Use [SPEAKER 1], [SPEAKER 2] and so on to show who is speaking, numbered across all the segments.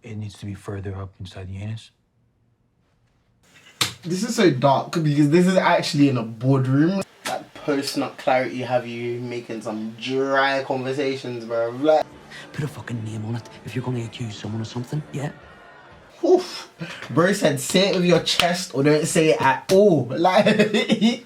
[SPEAKER 1] it needs to be further up inside the anus.
[SPEAKER 2] This is so dark because this is actually in a boardroom. That post-nut clarity have you making some dry conversations, bro. Like,
[SPEAKER 3] put a fucking name on it if you're going to accuse someone of something, yeah?
[SPEAKER 2] oof. Bro said say it with your chest or don't say it at all. Like,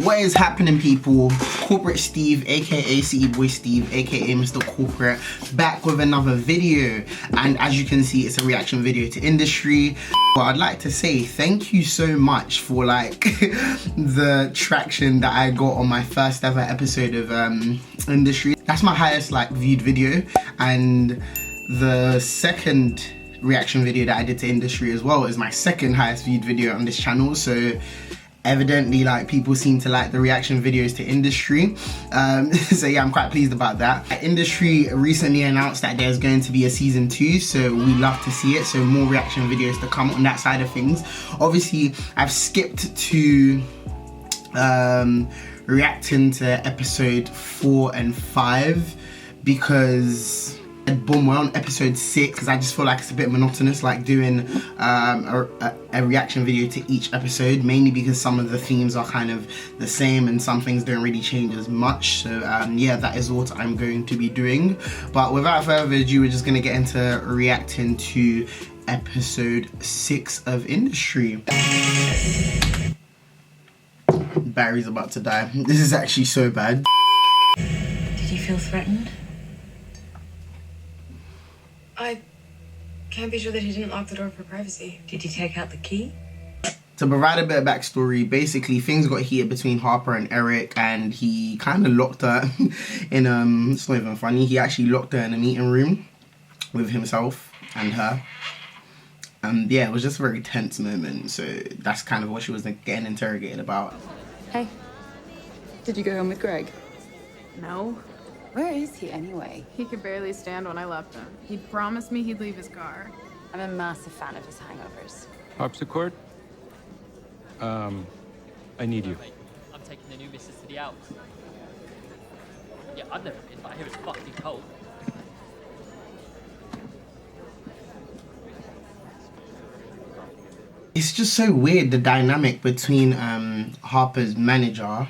[SPEAKER 2] what is happening, people? Corporate Steve, aka City Boy Steve, aka Mr. Corporate, back with another video. And as you can see, it's a reaction video to Industry. Well, I'd like to say thank you so much for like the traction that I got on my first ever episode of Industry. That's my highest like viewed video, and the second reaction video that I did to Industry as well is my second highest viewed video on this channel. So evidently, like, people seem to like the reaction videos to Industry. So yeah, I'm quite pleased about that. Industry recently announced that there's going to be a season 2, so we love to see it. So more reaction videos to come on that side of things. Obviously, I've skipped to reacting to episode 4 and 5 because boom, we're on episode 6 because I just feel like it's a bit monotonous, like doing a reaction video to each episode, mainly because some of the themes are kind of the same and some things don't really change as much. So yeah, that is what I'm going to be doing. But without further ado, we're just going to get into reacting to episode 6 of Industry. Barry's about to die. This is actually so bad.
[SPEAKER 4] Did you feel threatened?
[SPEAKER 5] I can't be sure that he didn't lock the door for privacy.
[SPEAKER 4] Did you take out the key?
[SPEAKER 2] To provide a bit of backstory, basically things got heated between Harper and Eric, and he kind of locked her in, it's not even funny, he actually locked her in a meeting room with himself and her. And yeah, it was just a very tense moment, so that's kind of what she was getting interrogated about.
[SPEAKER 6] Hey, did you go home with Greg?
[SPEAKER 5] No.
[SPEAKER 6] Where is he anyway?
[SPEAKER 5] He could barely stand when I left him. He promised me he'd leave his car.
[SPEAKER 6] I'm a massive fan of his hangovers.
[SPEAKER 7] Harpsichord? I need you.
[SPEAKER 8] I'm taking the new missus to the Alps. Yeah, I've never been, but I hear it's fucking cold.
[SPEAKER 2] It's just so weird, the dynamic between Harper's manager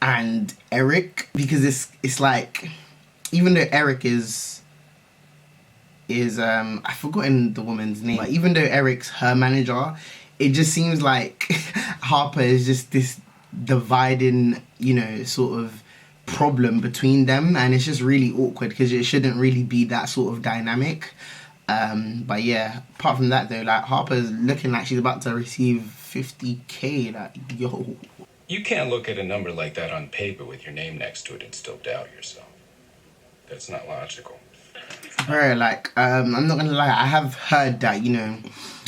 [SPEAKER 2] and Eric, because it's like, even though Eric is I've forgotten the woman's name, but even though Eric's her manager, it just seems like Harper is just this dividing, you know, sort of problem between them, and it's just really awkward because it shouldn't really be that sort of dynamic. But yeah, apart from that though, like, Harper's looking like she's about to receive 50k, like, yo.
[SPEAKER 9] You can't look at a number like that on paper with your name next to it and still doubt yourself. That's not logical.
[SPEAKER 2] Bro, like, I'm not gonna lie, I have heard that, you know,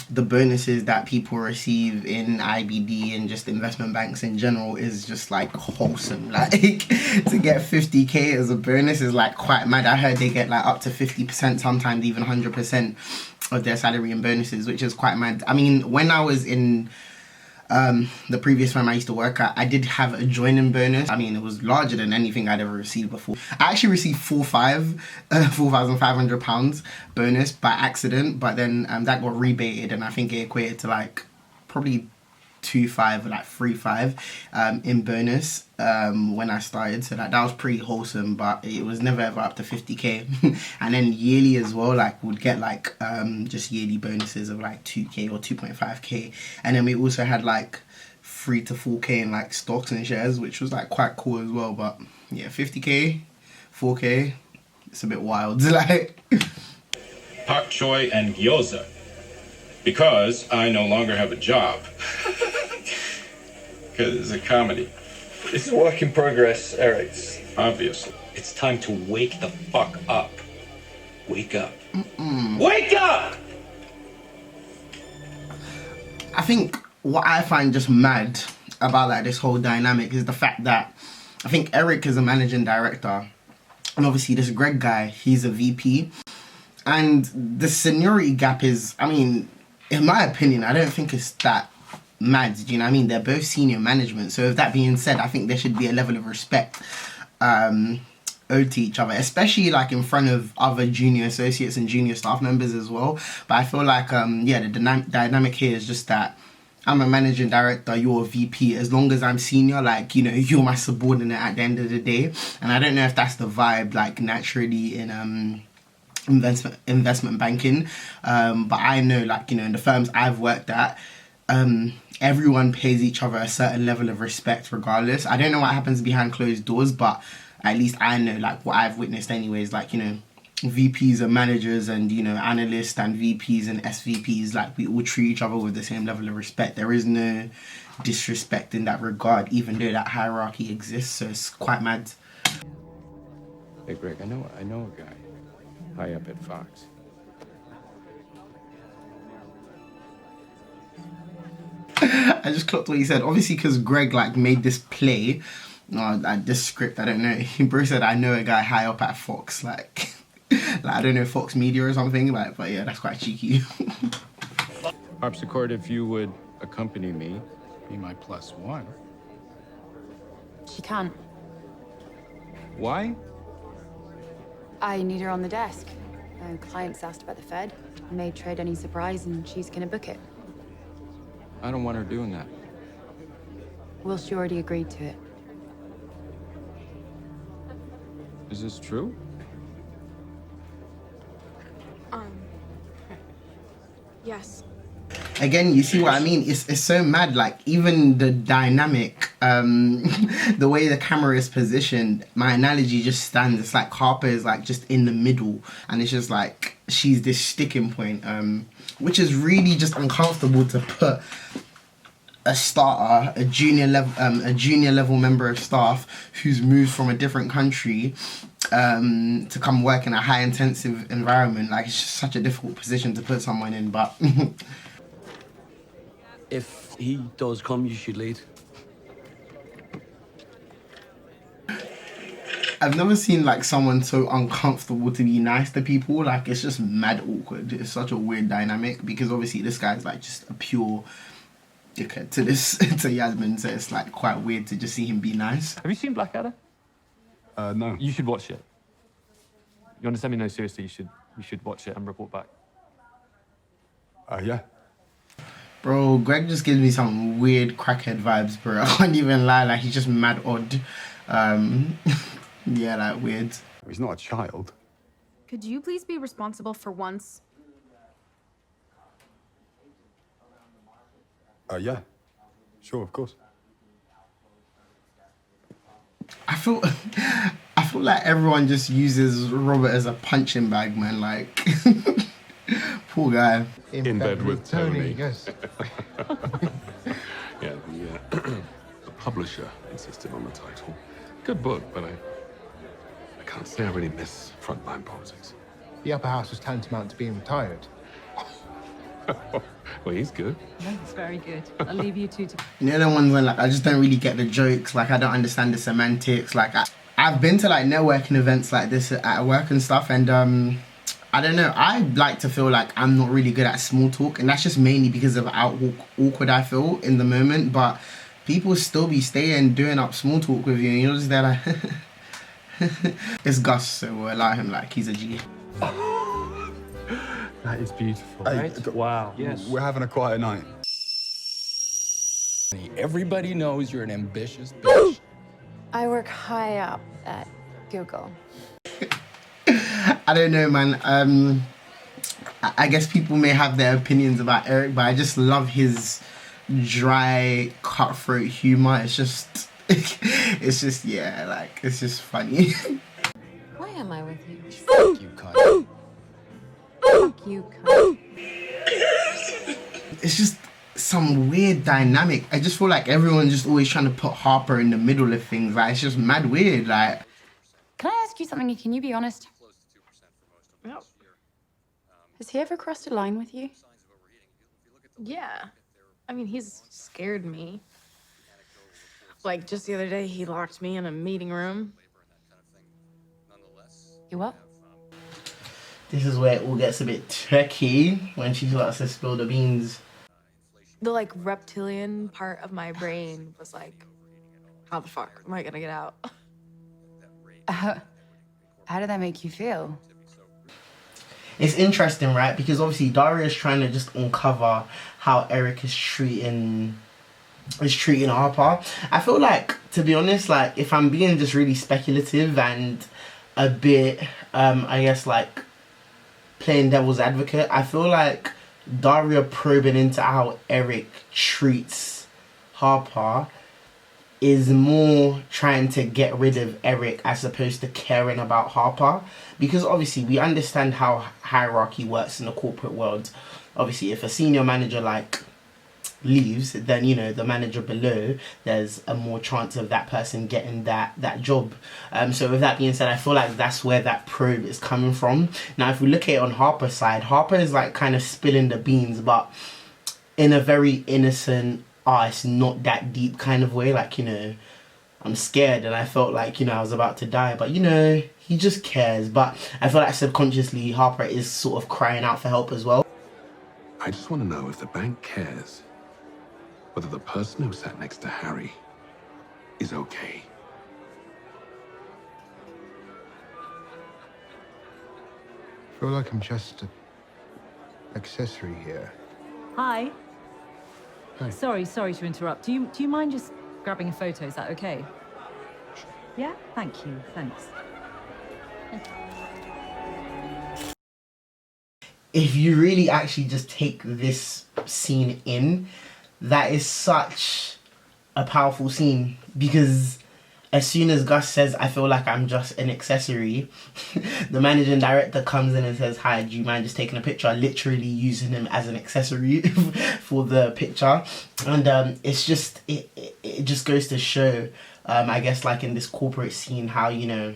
[SPEAKER 2] the bonuses that people receive in IBD and just investment banks in general is just like wholesome. Like, to get 50k as a bonus is like quite mad. I heard they get like up to 50%, sometimes even 100% of their salary in bonuses, which is quite mad. I mean, when I was in the previous firm I used to work at, I did have a joining bonus. I mean, it was larger than anything I'd ever received before. I actually received £4,500 bonus by accident, but then that got rebated, and I think it equated to like probably 2.5 or like 3.5 in bonus when I started. So that was pretty wholesome, but it was never ever up to 50k. And then yearly as well, like, would get like just yearly bonuses of like 2k or 2.5k, and then we also had like 3 to 4k in like stocks and shares, which was like quite cool as well. But yeah, 50k, 4k, it's a bit wild. Like,
[SPEAKER 9] Pak choy and gyoza. Because I no longer have a job. Because it's a comedy.
[SPEAKER 10] This is a work in progress, Eric.
[SPEAKER 9] Obviously. It's time to wake the fuck up. Wake up. Wake up!
[SPEAKER 2] I think what I find just mad about like this whole dynamic is the fact that I think Eric is a managing director, and obviously this Greg guy, he's a VP, and the seniority gap is, I mean, in my opinion, I don't think it's that mad. Do you know what I mean? They're both senior management. So with that being said, I think there should be a level of respect owed to each other, especially like in front of other junior associates and junior staff members as well. But I feel like yeah, the dynamic here is just that I'm a managing director, you're a VP. As long as I'm senior, like, you know, you're my subordinate at the end of the day. And I don't know if that's the vibe, like, naturally in investment banking. But I know, like, you know, in the firms I've worked at, everyone pays each other a certain level of respect regardless. I don't know what happens behind closed doors, but at least I know, like, what I've witnessed anyways, like, you know, VPs and managers and, you know, analysts and VPs and SVPs, like, we all treat each other with the same level of respect. There is no disrespect in that regard, even though that hierarchy exists. So it's quite mad.
[SPEAKER 7] Hey, Greg, I know a guy high up at Fox.
[SPEAKER 2] I just clocked what he said. Obviously, because Greg, like, made this play, like, this script, I don't know. Bro said, I know a guy high up at Fox, like... like, I don't know, Fox Media or something, like, but yeah, that's quite cheeky.
[SPEAKER 7] Harpsichord, if you would accompany me.
[SPEAKER 1] Be my +1.
[SPEAKER 6] She can't.
[SPEAKER 7] Why?
[SPEAKER 6] I need her on the desk. A client's asked about the Fed. May trade any surprise, and she's gonna book it.
[SPEAKER 7] I don't want her doing that.
[SPEAKER 6] Well, she already agreed to it.
[SPEAKER 7] Is this true?
[SPEAKER 5] Yes.
[SPEAKER 2] Again, you see what I mean? It's so mad. Like, even the dynamic, the way the camera is positioned, my analogy just stands. It's like Harper is like just in the middle, and it's just like she's this sticking point, which is really just uncomfortable to put a starter, a junior level member of staff who's moved from a different country to come work in a high intensive environment. Like, it's just such a difficult position to put someone in. But
[SPEAKER 3] If he does come, you should lead.
[SPEAKER 2] I've never seen like someone so uncomfortable to be nice to people. Like, it's just mad awkward. It's such a weird dynamic because obviously this guy's like just a pure dickhead to this to Yasmin, so it's like quite weird to just see him be nice.
[SPEAKER 11] Have you seen Blackadder?
[SPEAKER 7] No.
[SPEAKER 11] You should watch it. You understand me? No, seriously, you should watch it and report back.
[SPEAKER 7] Yeah.
[SPEAKER 2] Bro, Greg just gives me some weird crackhead vibes, bro. I can't even lie, like, he's just mad odd. Yeah, like, weird.
[SPEAKER 7] He's not a child.
[SPEAKER 6] Could you please be responsible for once?
[SPEAKER 7] Yeah. Sure, of course.
[SPEAKER 2] I feel like everyone just uses Robert as a punching bag, man. Like, poor guy.
[SPEAKER 7] In bed with Tony.
[SPEAKER 1] Yes.
[SPEAKER 7] Yeah, the publisher insisted on the title. Good book, but I can't say I really miss frontline politics.
[SPEAKER 1] The upper house was tantamount to being retired.
[SPEAKER 7] Well, he's good.
[SPEAKER 6] That's very good. I'll leave you two to...
[SPEAKER 2] You know the ones when, like, I just don't really get the jokes, like, I don't understand the semantics. Like, I've been to, like, networking events like this at work and stuff, and I don't know, I like to feel like I'm not really good at small talk, and that's just mainly because of how awkward I feel in the moment. But people still be staying doing up small talk with you, and you're just there like it's Gus, so we'll allow him, like, he's a G.
[SPEAKER 11] That is beautiful,
[SPEAKER 7] Hey,
[SPEAKER 11] right? Wow. Yes.
[SPEAKER 7] We're having a quiet night.
[SPEAKER 12] Everybody knows you're an ambitious bitch.
[SPEAKER 6] I work high up at Google.
[SPEAKER 2] I don't know, man. I guess people may have their opinions about Eric, but I just love his dry, cutthroat humor. It's just, yeah, like, it's just funny.
[SPEAKER 4] Why am I with you?
[SPEAKER 12] Fuck you, cunt.
[SPEAKER 6] Fuck you, cunt.
[SPEAKER 2] It's just some weird dynamic. I just feel like everyone's just always trying to put Harper in the middle of things. Like, it's just mad weird. Like,
[SPEAKER 6] Can I ask you something? Can you be honest?
[SPEAKER 5] Yep.
[SPEAKER 6] Has he ever crossed a line with you?
[SPEAKER 5] Yeah. I mean, he's scared me. Like, just the other day, he locked me in a meeting room.
[SPEAKER 6] You what?
[SPEAKER 2] this is where it all gets a bit tricky when she starts to spill the beans.
[SPEAKER 5] The, like, reptilian part of my brain was like, how the fuck am I gonna get out?
[SPEAKER 6] How did that make you feel?
[SPEAKER 2] It's interesting, right? Because obviously Daria is trying to just uncover how Eric is treating Harper. I feel like, to be honest, like if I'm being just really speculative and a bit, I guess like playing devil's advocate, I feel like Daria probing into how Eric treats Harper is more trying to get rid of Eric as opposed to caring about Harper, because obviously we understand how hierarchy works in the corporate world. Obviously if a senior manager like leaves, then you know the manager below, there's a more chance of that person getting that job. So with that being said, I feel like that's where that probe is coming from. Now if we look at it on Harper's side, Harper is like kind of spilling the beans, but in a very innocent, it's not that deep kind of way, like, you know, I'm scared and I felt like, you know, I was about to die, but you know, he just cares. But I feel like subconsciously Harper is sort of crying out for help as well.
[SPEAKER 7] I just want to know if the bank cares whether the person who sat next to Harry is okay.
[SPEAKER 1] I feel like I'm just an accessory here.
[SPEAKER 13] Hi.
[SPEAKER 1] Hi.
[SPEAKER 13] Sorry to interrupt. Do you mind just grabbing a photo? Is that okay? Yeah? Thank you. Thanks.
[SPEAKER 2] If you really actually just take this scene in, that is such a powerful scene, because as soon as Gus says, I feel like I'm just an accessory, the managing director comes in and says, hi, do you mind just taking a picture? Literally using him as an accessory for the picture. And it's just, it just goes to show, I guess, like in this corporate scene, how, you know,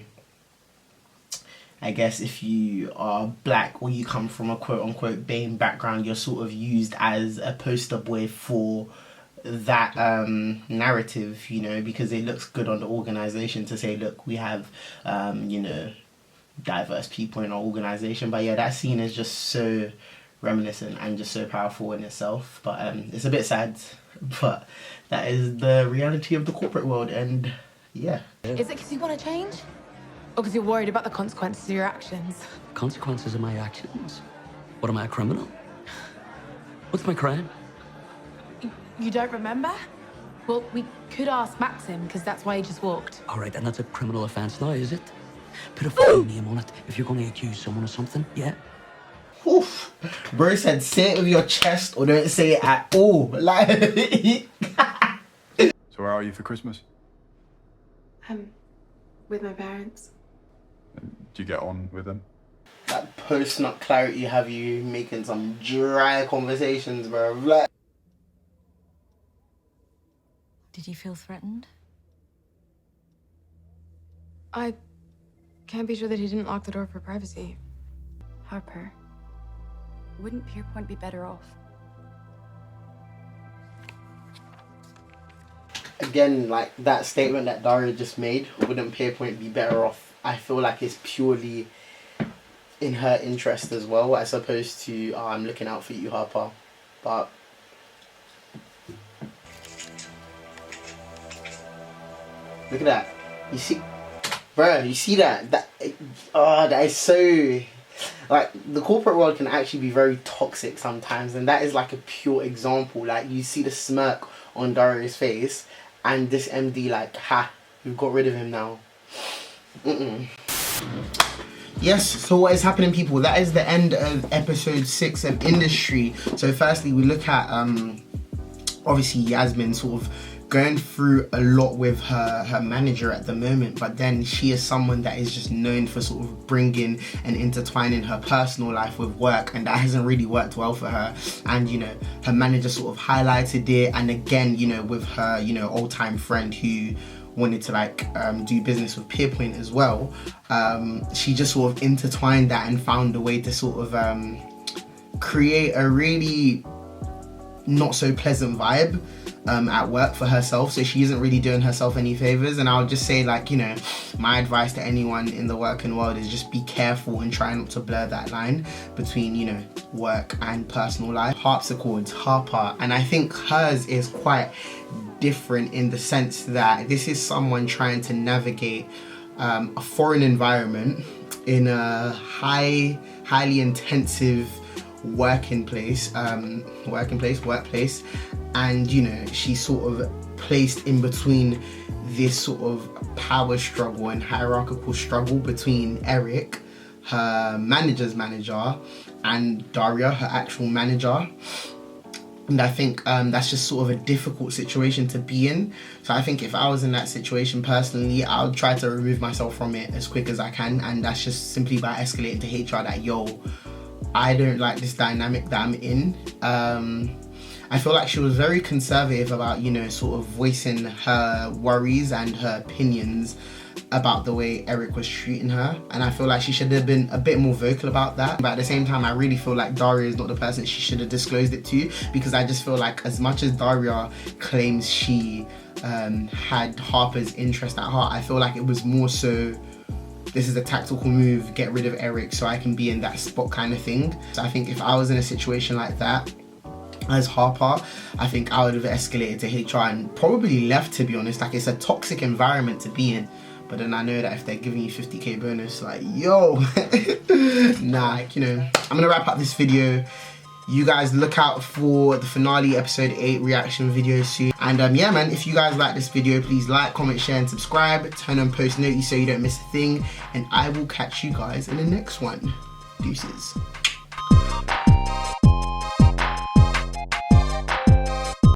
[SPEAKER 2] I guess if you are black or you come from a quote-unquote BAME background, you're sort of used as a poster boy for that narrative, you know, because it looks good on the organization to say, look, we have, you know, diverse people in our organization. But yeah, that scene is just so reminiscent and just so powerful in itself. But it's a bit sad, but that is the reality of the corporate world. And yeah.
[SPEAKER 5] Is it because you want to change? Or because you're worried about the consequences of your actions?
[SPEAKER 3] Consequences of my actions? What, am I a criminal? What's my crime?
[SPEAKER 5] You don't remember? Well, we could ask Maxim, because that's why he just walked.
[SPEAKER 3] All right, and that's a criminal offense now, is it? Put a fucking name on it if you're going to accuse someone of something, yeah?
[SPEAKER 2] Oof. Bro said, say it with your chest or don't say it at all. Like,
[SPEAKER 14] so where are you for Christmas?
[SPEAKER 5] With my parents.
[SPEAKER 14] Do you get on with them?
[SPEAKER 2] that post-nut clarity have you making some dry conversations, bro. Like,
[SPEAKER 6] did you feel threatened?
[SPEAKER 5] I can't be sure that he didn't lock the door for privacy.
[SPEAKER 6] Harper, wouldn't Pierpoint be better off?
[SPEAKER 2] Again, like that statement that Daria just made, wouldn't Pierpoint be better off? I feel like it's purely in her interest as well, as opposed to, oh, I'm looking out for you, Harper. But look at that. You see, bro, you see that? That is so... Like, the corporate world can actually be very toxic sometimes, and that is like a pure example. Like, you see the smirk on Daria's face, and this MD like, ha, we've got rid of him now. Yes, so what is happening, people? That is the end of episode 6 of Industry. So firstly, we look at, obviously Yasmin sort of going through a lot with her manager at the moment, but then she is someone that is just known for sort of bringing and intertwining her personal life with work, and that hasn't really worked well for her. And, you know, her manager sort of highlighted it, and again, you know, with her, you know, old-time friend who wanted to like do business with Pierpoint as well, she just sort of intertwined that and found a way to sort of create a really not so pleasant vibe at work for herself. So she isn't really doing herself any favors. And I'll just say, like, you know, my advice to anyone in the working world is just be careful and try not to blur that line between, you know, work and personal life. Harpsichords, Harper, and I think hers is quite different in the sense that this is someone trying to navigate a foreign environment in a highly intensive workplace, and you know, she's sort of placed in between this sort of power struggle and hierarchical struggle between Eric, her manager's manager, and Daria, her actual manager. And I think that's just sort of a difficult situation to be in. So I think if I was in that situation personally, I would try to remove myself from it as quick as I can. And that's just simply by escalating to HR that, yo, I don't like this dynamic that I'm in. I feel like she was very conservative about, you know, sort of voicing her worries and her opinions about the way Eric was treating her, and I feel like she should have been a bit more vocal about that. But at the same time, I really feel like Daria is not the person she should have disclosed it to, because I just feel like as much as Daria claims she had Harper's interest at heart, I feel like it was more so, this is a tactical move, get rid of Eric so I can be in that spot kind of thing. So I think if I was in a situation like that as Harper, I think I would have escalated to HR and probably left, to be honest. Like, it's a toxic environment to be in. But then I know that if they're giving you 50k bonus, like, yo, nah, like, you know, I'm gonna wrap up this video. You guys look out for the finale episode 8 reaction video soon. And yeah, man, if you guys like this video, please like, comment, share, and subscribe. Turn on post notifications so you don't miss a thing. And I will catch you guys in the next one. Deuces.